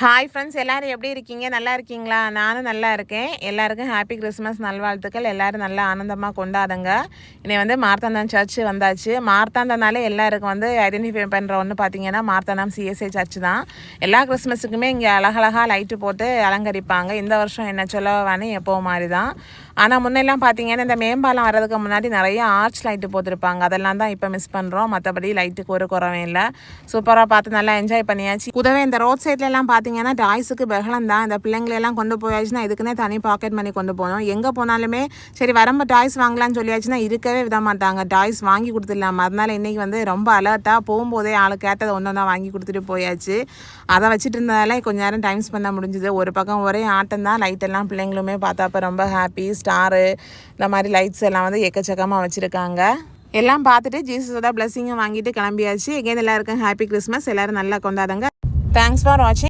Hi friends, எல்லோரும் எப்படி இருக்கீங்க? நல்லா இருக்கீங்களா? நானும் நல்லா இருக்கேன். எல்லாருக்கும் ஹாப்பி கிறிஸ்மஸ் நல்வாழ்த்துக்கள். எல்லோரும் நல்லா ஆனந்தமாக கொண்டாடுங்க. இன்னைக்கு மார்த்தாண்டம் சர்ச்சு வந்தாச்சு. மார்த்தாண்டம்னாலே எல்லாருக்கும் ஐடென்டிஃபை பண்ணுற ஒன்று பார்த்தீங்கன்னா மார்த்தாண்டம் சிஎஸ்ஐ சர்ச் தான். எல்லா கிறிஸ்மஸுக்குமே இங்கே அழகழகாக லைட்டு போட்டு அலங்கரிப்பாங்க. இந்த வருஷம் என்ன சொல்லவானே எப்போவும் மாதிரி தான். ஆனால் முன்னெல்லாம் பார்த்தீங்கன்னா இந்த மேம்பாலம் வர்றதுக்கு முன்னாடி நிறைய ஆர்ச் லைட்டு போட்டிருப்பாங்க. அதெல்லாம் தான் இப்போ மிஸ் பண்ணுறோம். மற்றபடி லைட்டுக்கு ஒரு குறவும் இல்லை. சூப்பராக பார்த்து நல்லா என்ஜாய் பண்ணியாச்சு. கூடவே இந்த ரோட் சைட்லலாம் பார்த்தீங்கன்னா டாய்ஸுக்கு பகலம் தான். இந்த பிள்ளைங்களெல்லாம் கொண்டு போயாச்சுன்னா இதுக்குன்னே தனி பாக்கெட் மணி கொண்டு போகணும். எங்கே போனாலுமே சரி வரம்ப டாய்ஸ் வாங்கலாம்னு சொல்லியாச்சுன்னா இருக்கவே விட மாட்டாங்க. டாய்ஸ் வாங்கி கொடுத்துடலாமா. அதனால இன்றைக்கி ரொம்ப அலர்ட்டாக போகும்போதே ஆள் கேட்டதை ஒன்று ஒன்றா வாங்கி கொடுத்துட்டு போயாச்சு. அதை வச்சுட்டு இருந்ததால கொஞ்சம் நேரம் டைம் ஸ்பெண்ட் முடிஞ்சுது. ஒரு பக்கம் ஒரே ஆட்டம் தான். லைட்டெல்லாம் பிள்ளைங்களுமே பார்த்தப்ப ரொம்ப ஹாப்பி. ஸ்டாரு இந்த மாதிரி லைட்ஸ் எல்லாம் எக்கச்சக்கமாக வச்சுருக்காங்க. எல்லாம் பார்த்துட்டு ஜீசஸோட பிளெஸிங்கும் வாங்கிட்டு கிளம்பியாச்சு. எங்கேயும் எல்லாருக்கும் ஹாப்பி கிறிஸ்மஸ். எல்லோரும் நல்லா கொண்டாடுங்க. தேங்க்ஸ் ஃபார் வாட்சிங்.